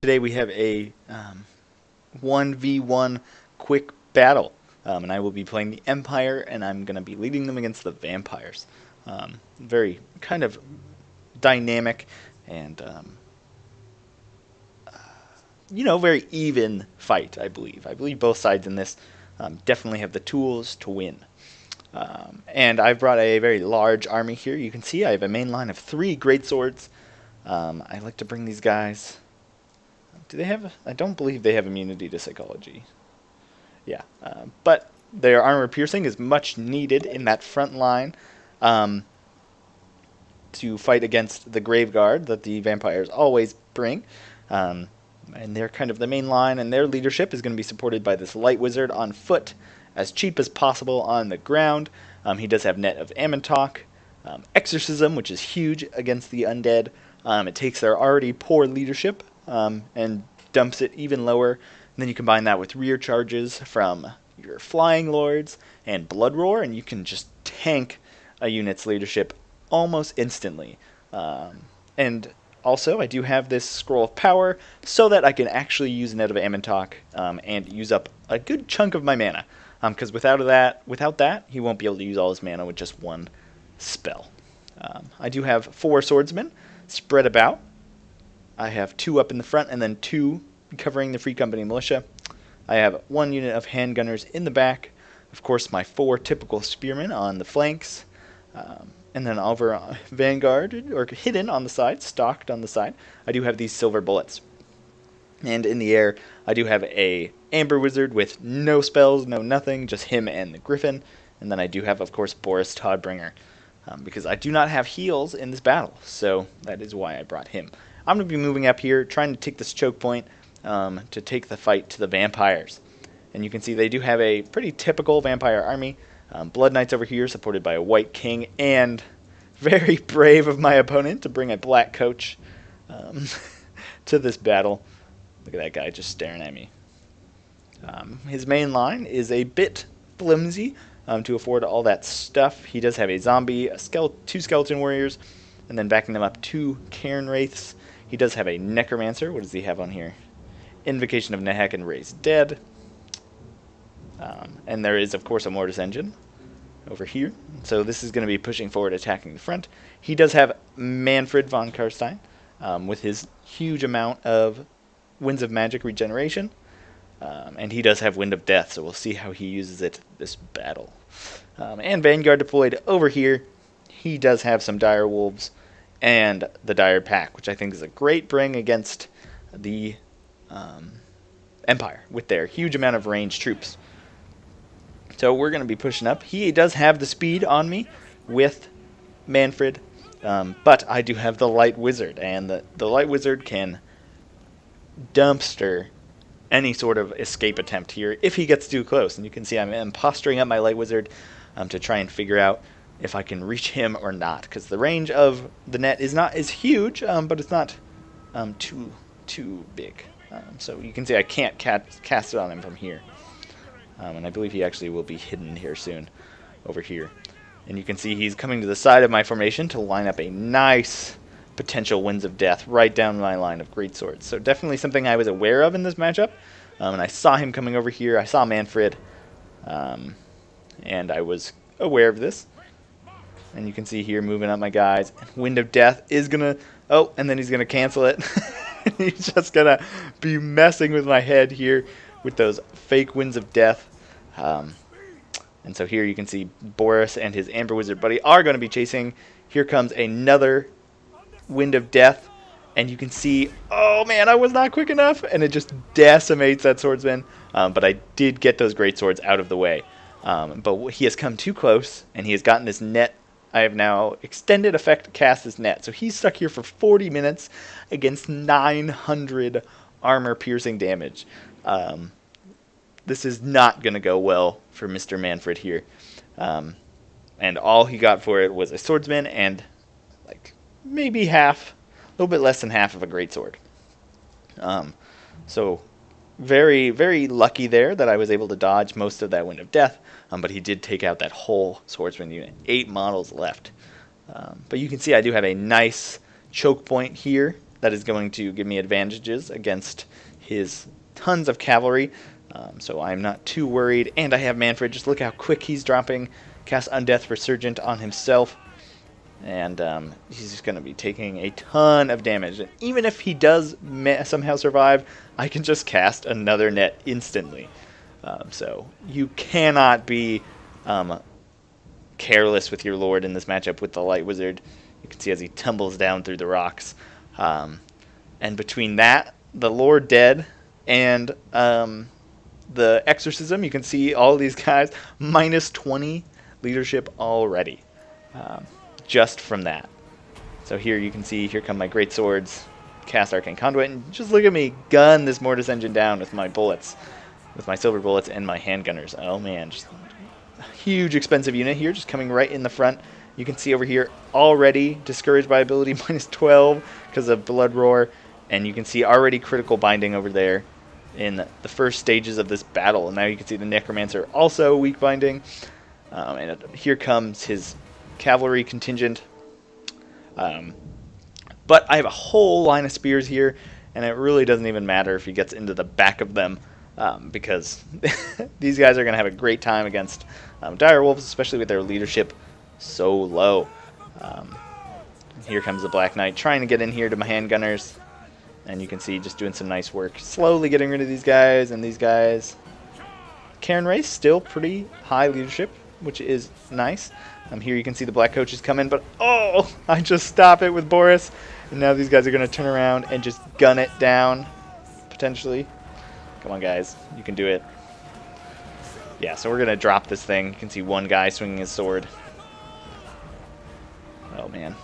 Today we have a 1v1 quick battle, and I will be playing the Empire, and I'm going to be leading them against the vampires. Very kind of dynamic and, very even fight, I believe. I believe both sides in this definitely have the tools to win. And I've brought a very large army here. You can see I have a main line of 3 greatswords. I like to bring these guys. Do they have? I don't believe they have immunity to psychology. Yeah, but their armor piercing is much needed in that front line to fight against the Grave Guard that the vampires always bring. And they're kind of the main line, and their leadership is going to be supported by this light wizard on foot, as cheap as possible on the ground. He does have Net of Ammontok, Exorcism, which is huge against the undead. It takes their already poor leadership and dumps it even lower. And then you combine that with rear charges from your Flying Lords and Blood Roar, and you can just tank a unit's leadership almost instantly. And also, I do have this Scroll of Power so that I can actually use Net of Ammontok and use up a good chunk of my mana. Because without that, he won't be able to use all his mana with just one spell. I do have 4 swordsmen spread about. I have 2 up in the front and then 2 covering the Free Company militia. I have 1 unit of handgunners in the back. Of course, my 4 typical spearmen on the flanks. And then over Vanguard, or hidden on the side, stocked on the side, I do have these silver bullets. And in the air, I do have a Amber Wizard with no spells, no nothing, just him and the Griffin. And then I do have, of course, Boris Todbringer, because I do not have heals in this battle, so that is why I brought him. I'm going to be moving up here, trying to take this choke point to take the fight to the vampires. And you can see they do have a pretty typical vampire army. Blood Knights over here, supported by a White King, and very brave of my opponent to bring a Black Coach to this battle. Look at that guy just staring at me. His main line is a bit flimsy to afford all that stuff. He does have a zombie, 2 skeleton warriors, and then backing them up 2 Cairn Wraiths. He does have a Necromancer. What does he have on here? Invocation of Nehek and Raise Dead. And there is, of course, a Mortis Engine over here. So this is going to be pushing forward, attacking the front. He does have Manfred von Karstein with his huge amount of Winds of Magic regeneration. And he does have Wind of Death, so we'll see how he uses it this battle. And Vanguard deployed over here. He does have some Dire Wolves and the Dire Pack, which I think is a great bring against the Empire with their huge amount of ranged troops. So we're going to be pushing up. He does have the speed on me with Manfred, but I do have the Light Wizard, and the Light Wizard can dumpster any sort of escape attempt here if he gets too close. And you can see I'm posturing up my Light Wizard to try and figure out if I can reach him or not, because the range of the net is huge, but it's not too big. So you can see I can't cast it on him from here. And I believe he actually will be hidden here soon, over here. And you can see he's coming to the side of my formation to line up a nice potential Winds of Death right down my line of greatswords. So definitely something I was aware of in this matchup. And I saw him coming over here. I saw Manfred, and I was aware of this. And you can see here moving up my guys. Wind of Death is going to... Oh, and then he's going to cancel it. He's just going to be messing with my head here with those fake Winds of Death. And so here you can see Boris and his Amber Wizard buddy are going to be chasing. Here comes another Wind of Death. And you can see, oh man, I was not quick enough. And it just decimates that swordsman. But I did get those great swords out of the way. But he has come too close, and he has gotten this net. I have now extended effect to cast this net. So he's stuck here for 40 minutes against 900 armor-piercing damage. This is not going to go well for Mr. Manfred here. And all he got for it was a swordsman and like maybe half, a little bit less than half of a greatsword. So very, very lucky there that I was able to dodge most of that Wind of Death. But he did take out that whole swordsman unit. 8 models left. But you can see I do have a nice choke point here that is going to give me advantages against his tons of cavalry. So I'm not too worried. And I have Manfred. Just look how quick he's dropping. Cast Undeath Resurgent on himself. And he's just going to be taking a ton of damage. And even if he does somehow survive, I can just cast another net instantly. So you cannot be careless with your Lord in this matchup with the Light Wizard. You can see as he tumbles down through the rocks. And between that, the Lord dead, and the Exorcism, you can see all these guys, minus 20 leadership already. Just from that. So here you can see, here come my great swords, cast Arcane Conduit, and just look at me gun this Mortis Engine down with my bullets, with my silver bullets and my handgunners. Oh man, just a huge expensive unit here, just coming right in the front. You can see over here already discouraged by ability minus 12 because of Blood Roar, and you can see already critical binding over there in the first stages of this battle. And now you can see the Necromancer also weak binding, and here comes his cavalry contingent. But I have a whole line of spears here, and it really doesn't even matter if he gets into the back of them, because these guys are going to have a great time against dire wolves, especially with their leadership so low. Here comes the Black Knight trying to get in here to my handgunners, and you can see just doing some nice work, slowly getting rid of these guys and these guys. Karen Race still pretty high leadership, which is nice. Here you can see the black coaches come in, but oh, I just stop it with Boris. And now these guys are going to turn around and just gun it down, potentially. Come on, guys. You can do it. Yeah, so we're going to drop this thing. You can see one guy swinging his sword. Oh, man.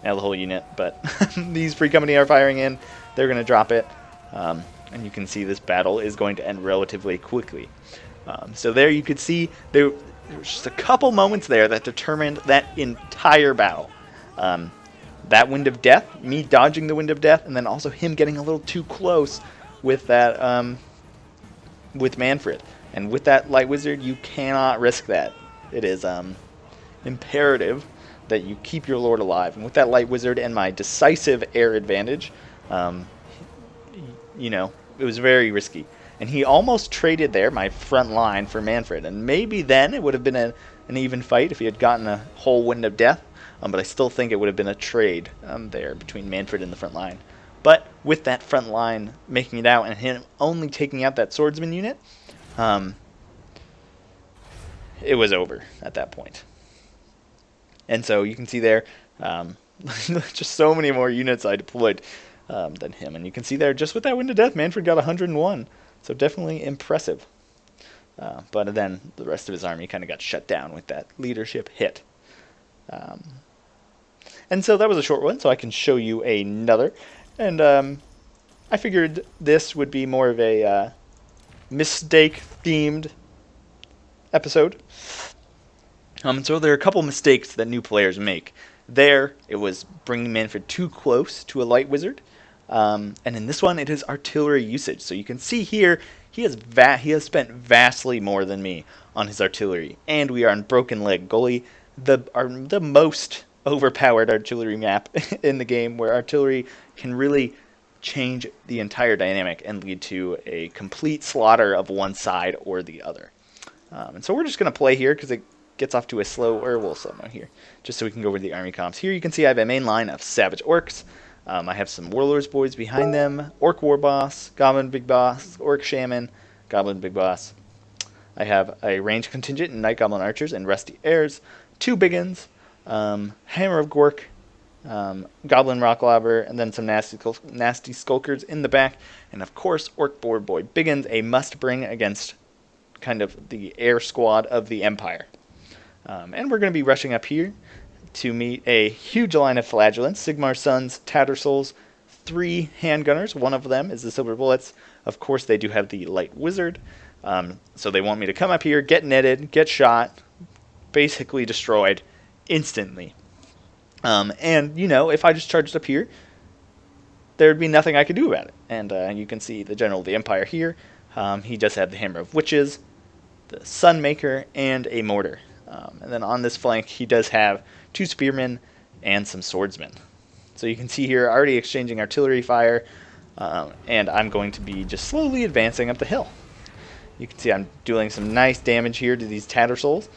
Now the whole unit, but these free company are firing in. They're going to drop it. And you can see this battle is going to end relatively quickly. So there you could see there was just a couple moments there that determined that entire battle. That Wind of Death, me dodging the Wind of Death, and then also him getting a little too close with that, with Manfred. And with that Light Wizard, you cannot risk that. It is imperative that you keep your Lord alive. And with that Light Wizard and my decisive air advantage, you know, it was very risky. And he almost traded there, my front line, for Manfred. And maybe then it would have been an even fight if he had gotten a whole Wind of Death. But I still think it would have been a trade there between Manfred and the front line. But with that front line making it out and him only taking out that swordsman unit, it was over at that point. And so you can see there, just so many more units I deployed than him. And you can see there, just with that Wind of Death, Manfred got 101. So definitely impressive. But then the rest of his army kind of got shut down with that leadership hit. And so that was a short one, so I can show you another. And I figured this would be more of a mistake-themed episode. So there are a couple mistakes that new players make. There, it was bringing Manfred too close to a Light Wizard. And in this one, it is artillery usage. So you can see here, he has spent vastly more than me on his artillery. And we are on Broken Leg Gully, the most overpowered artillery map in the game, where artillery can really change the entire dynamic and lead to a complete slaughter of one side or the other. And so we're just going to play here because it gets off to a slow, or we'll slow down here, just so we can go over the army comps. Here you can see I have a main line of Savage Orcs. I have some Warlords Boys behind them, Orc War Boss, Goblin Big Boss, Orc Shaman, Goblin Big Boss. I have a ranged contingent in Night Goblin Archers and Rusty Heirs, 2 Biggins, Hammer of Gork, Goblin Rocklobber, and then some nasty Skulkers in the back, and of course Orc Boar Boy Biggins, a must-bring against kind of the air squad of the Empire. And we're going to be rushing up here to meet a huge line of Flagellants, Sigmar Sons, Tattersouls, 3 handgunners. One of them is the Silver Bullets. Of course, they do have the Light Wizard. So they want me to come up here, get netted, get shot, basically destroyed instantly. And, you know, if I just charged up here, there'd be nothing I could do about it. And you can see the General of the Empire here. He does have the Hammer of Witches, the Sunmaker, and a Mortar. And then on this flank, he does have 2 Spearmen and some Swordsmen. So you can see here already exchanging artillery fire, and I'm going to be just slowly advancing up the hill. You can see I'm doing some nice damage here to these Tattersouls.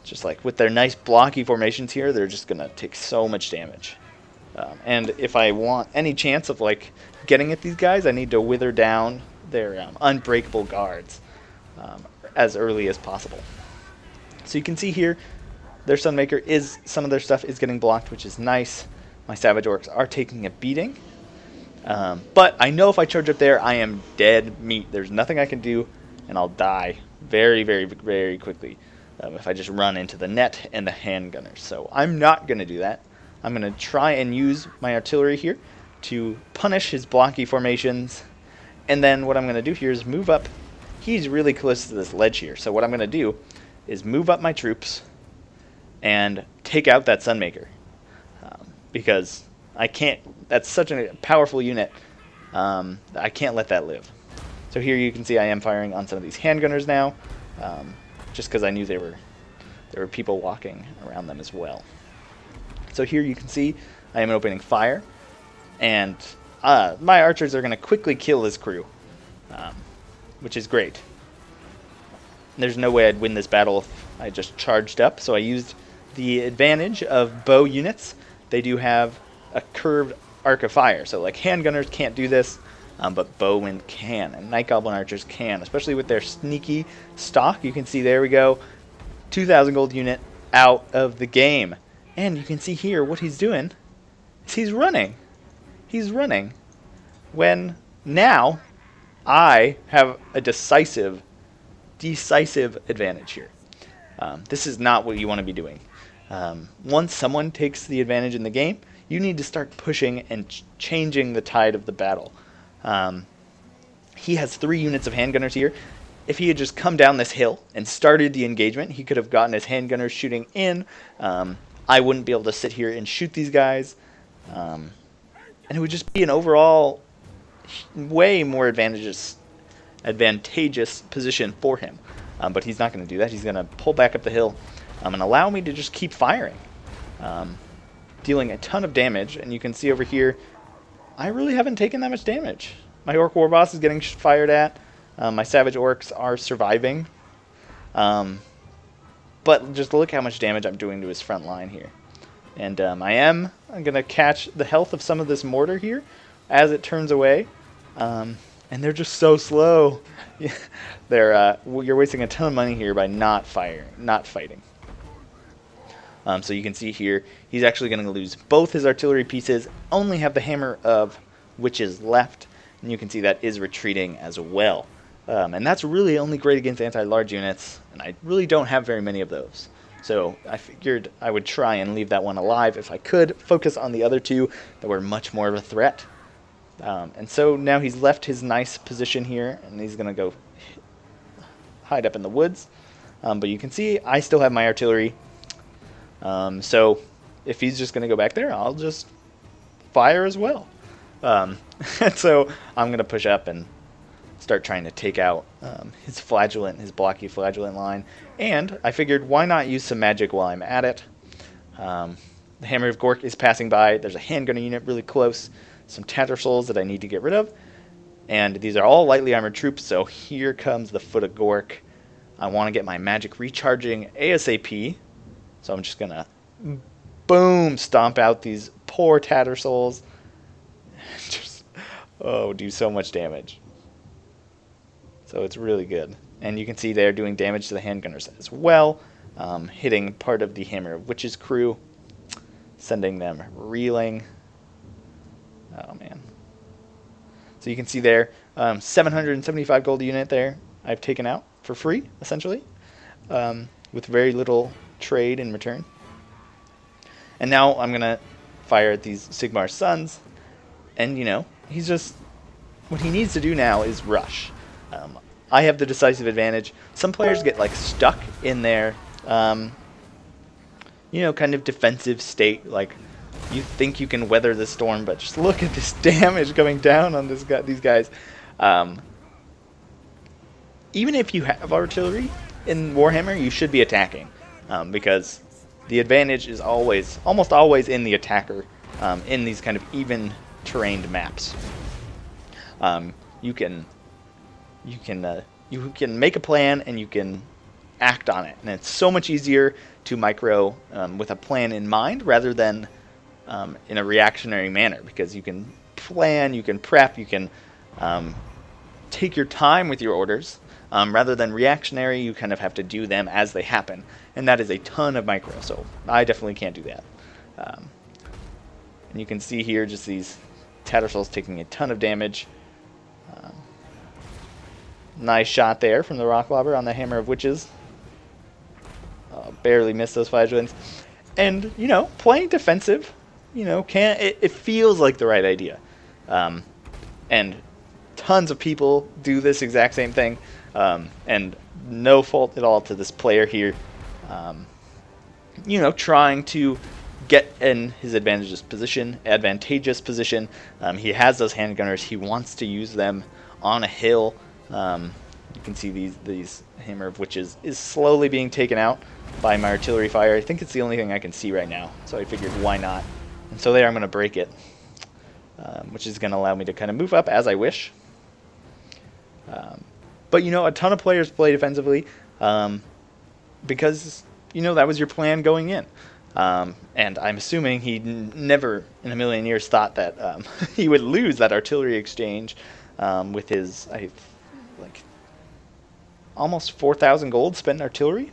Just like with their nice blocky formations here, they're just going to take so much damage. And if I want any chance of like getting at these guys, I need to wither down their unbreakable guards as early as possible. So you can see here, their Sunmaker is, some of their stuff is getting blocked, which is nice. My Savage Orcs are taking a beating. But I know if I charge up there, I am dead meat. There's nothing I can do, and I'll die very, very, very quickly if I just run into the net and the handgunners. So I'm not going to do that. I'm going to try and use my artillery here to punish his blocky formations. And then what I'm going to do here is move up. He's really close to this ledge here. So what I'm going to do is move up my troops and take out that Sunmaker. Because I can't, that's such a powerful unit, I can't let that live. So here you can see I am firing on some of these handgunners now, just because I knew there were people walking around them as well. So here you can see I am opening fire, and my archers are going to quickly kill this crew, which is great. There's no way I'd win this battle if I just charged up, so I used the advantage of bow units. They do have a curved arc of fire, so like handgunners can't do this, but bowmen can, and Night Goblin archers can, especially with their sneaky stock. You can see, there we go, 2,000 gold unit out of the game. And you can see here what he's doing is he's running. He's running when now I have a decisive advantage here. This is not what you want to be doing. Once someone takes the advantage in the game, you need to start pushing and changing the tide of the battle. He has 3 units of handgunners here. If he had just come down this hill and started the engagement, he could have gotten his handgunners shooting in. I wouldn't be able to sit here and shoot these guys. And it would just be an overall way more advantageous position for him. But he's not going to do that. He's going to pull back up the hill and allow me to just keep firing, dealing a ton of damage. And you can see over here, I really haven't taken that much damage. My Orc War Boss is getting fired at. My Savage Orcs are surviving. But just look how much damage I'm doing to his front line here. And I'm going to catch the health of some of this mortar here as it turns away. And they're just so slow. You're wasting a ton of money here by not fighting. So you can see here, he's actually going to lose both his artillery pieces, only have the Hammer of Witches left, and you can see that is retreating as well. And that's really only great against anti-large units, and I really don't have very many of those. So I figured I would try and leave that one alive if I could, focus on the other 2 that were much more of a threat. And so now he's left his nice position here, and he's going to go hide up in the woods. But you can see I still have my artillery. So if he's just going to go back there, I'll just fire as well. So I'm going to push up and start trying to take out his blocky flagellant line. And I figured, why not use some magic while I'm at it? The Hammer of Gork is passing by. There's a handgunner unit really close. Some Tattersouls that I need to get rid of. And these are all lightly armored troops, so here comes the Foot of Gork. I want to get my magic recharging ASAP. So I'm just going to, boom, stomp out these poor Tattersouls. Just, do so much damage. So it's really good. And you can see they're doing damage to the handgunners as well, hitting part of the Hammer of Witches crew, sending them reeling. Oh, man. So you can see there, 775 gold unit there I've taken out for free, essentially, with very little trade in return. And now I'm going to fire at these Sigmar's sons. And, he's just, what he needs to do now is rush. I have the decisive advantage. Some players get stuck in their, kind of defensive state. Like, you think you can weather the storm, but just look at this damage coming down on these guys. Even if you have artillery in Warhammer, you should be attacking, because the advantage is almost always in the attacker in these kind of even terrained maps. You can make a plan and you can act on it, and it's so much easier to micro with a plan in mind rather than in a reactionary manner, because you can plan, you can prep, you can take your time with your orders. Rather than reactionary, you kind of have to do them as they happen, and that is a ton of micro, so I definitely can't do that. And you can see here just these Tattersalls taking a ton of damage. Nice shot there from the Rock Lobber on the Hammer of Witches. Barely missed those flagellants. And, you know, playing defensive, you know, it feels like the right idea. And tons of people do this exact same thing. And no fault at all to this player here. You know, trying to get in his advantageous position. He has those handgunners. He wants to use them on a hill. You can see these Hammer of Witches is slowly being taken out by my artillery fire. I think it's the only thing I can see right now, so I figured why not. And so there I'm going to break it, which is going to allow me to kind of move up as I wish. But, you know, a ton of players play defensively because, you know, that was your plan going in. And I'm assuming he never in a million years thought that he would lose that artillery exchange with his, like, almost 4,000 gold spent in artillery.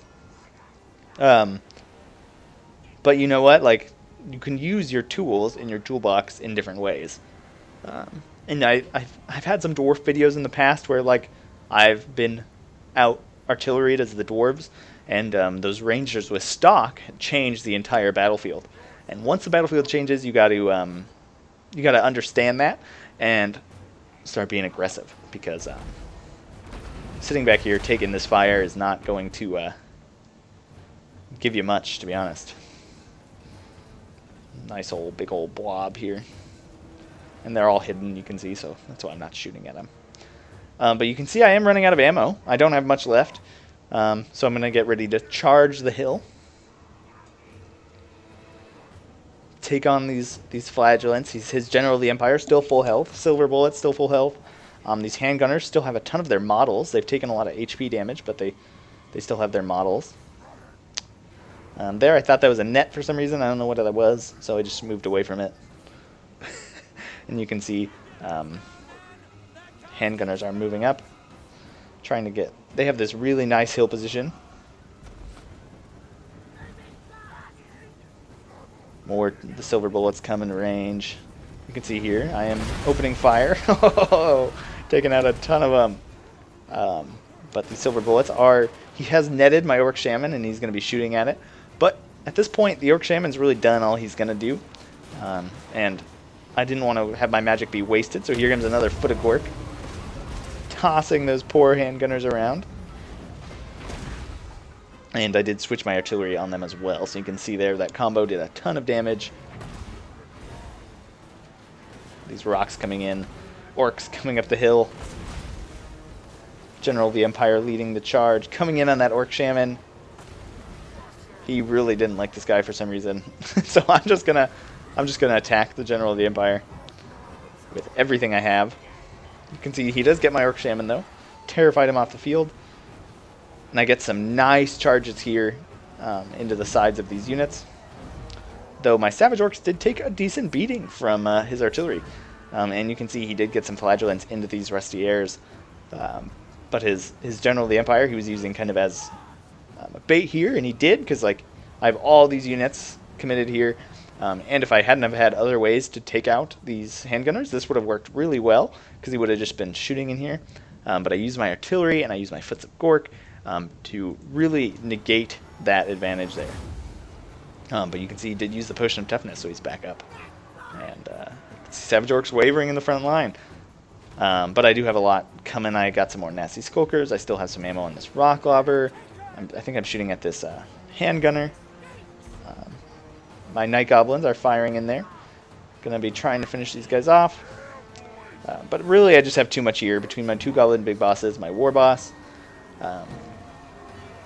But you know what? Like, you can use your tools in your toolbox in different ways. And I've had some dwarf videos in the past where, like, I've been out artilleried as the dwarves, and those rangers with stock change the entire battlefield. And once the battlefield changes, you got to understand that and start being aggressive, because sitting back here taking this fire is not going to give you much, to be honest. Nice old big old blob here, and they're all hidden, you can see, so that's why I'm not shooting at them. But you can see I am running out of ammo. I don't have much left, so I'm going to get ready to charge the hill. Take on these flagellants. His General of the Empire still full health. Silver Bullet still full health. These handgunners still have a ton of their models. They've taken a lot of HP damage, but they still have their models. There, I thought that was a net for some reason. I don't know what that was, so I just moved away from it. And you can see handgunners are moving up, trying to get... They have this really nice hill position. More the Silver Bullets come in range. You can see here, I am opening fire. Taking out a ton of them. But the Silver Bullets are... He has netted my Orc Shaman, and he's going to be shooting at it. But at this point, the Orc Shaman's really done all he's going to do. And I didn't want to have my magic be wasted, so here comes another Foot of Gork, tossing those poor handgunners around. And I did switch my artillery on them as well, so you can see there that combo did a ton of damage. These rocks coming in, orcs coming up the hill. General of the Empire leading the charge, coming in on that Orc Shaman. He really didn't like this guy for some reason, so I'm just gonna attack the General of the Empire with everything I have. You can see he does get my Orc Shaman though, terrified him off the field, and I get some nice charges here into the sides of these units. Though my Savage Orcs did take a decent beating from his artillery, and you can see he did get some flagellants into these rusty airs. But his General of the Empire, he was using kind of as a bait here, and he did, because like I have all these units committed here, and if I hadn't have had other ways to take out these handgunners, this would have worked really well, because he would have just been shooting in here. But I used my artillery and I used my Foots of Gork to really negate that advantage there. But you can see he did use the Potion of Toughness, so he's back up. And Savage Orcs wavering in the front line. But I do have a lot coming. I got some more nasty Skulkers. I still have some ammo on this Rock Lobber. I think I'm shooting at this handgunner. My Night Goblins are firing in there. Gonna be trying to finish these guys off. But really, I just have too much here between my 2 Goblin Big Bosses, my War Boss.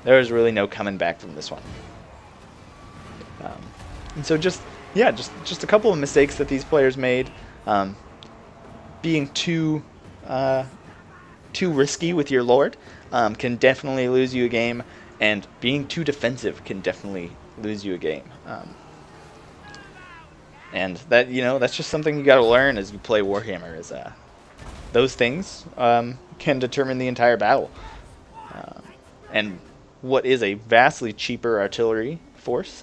There is really no coming back from this one. And so just yeah, just a couple of mistakes that these players made. Um, being too risky with your Lord can definitely lose you a game, and being too defensive can definitely lose you a game. And that, that's just something you got to learn as you play Warhammer. Is those things can determine the entire battle. And what is a vastly cheaper artillery force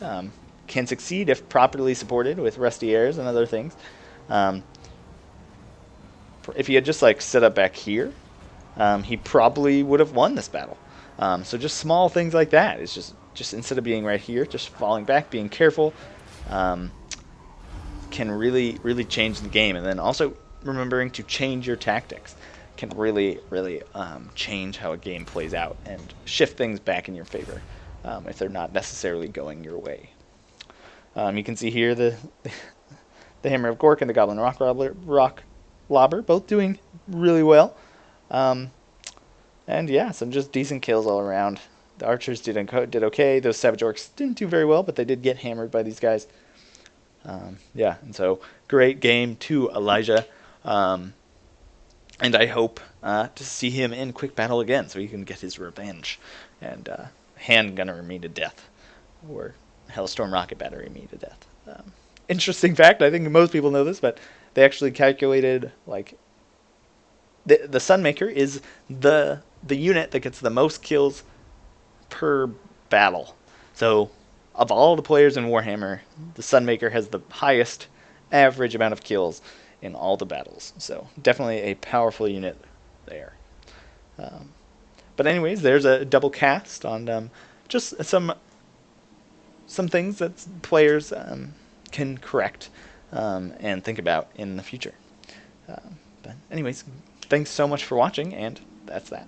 can succeed if properly supported with rusty airs and other things. Um, if he had just like set up back here, he probably would have won this battle. So just small things like that. It's just instead of being right here, just falling back, being careful, can really change the game. And then also remembering to change your tactics can really change how a game plays out and shift things back in your favor if they're not necessarily going your way. You can see here the Hammer of Gork and the Goblin Rock Lobber both doing really well. And yeah, some just decent kills all around. The archers did okay. Those Savage Orcs didn't do very well, but they did get hammered by these guys. Yeah, and so great game to Elijah. And I hope to see him in quick battle again so he can get his revenge and handgunner me to death, or Hellstorm rocket battery me to death. Interesting fact, I think most people know this, but they actually calculated like the Sunmaker is the unit that gets the most kills per battle. So of all the players in Warhammer, the Sunmaker has the highest average amount of kills in all the battles. So definitely a powerful unit there. But anyways, there's a double cast on just some things that players can correct and think about in the future. But anyways, thanks so much for watching, and that's that.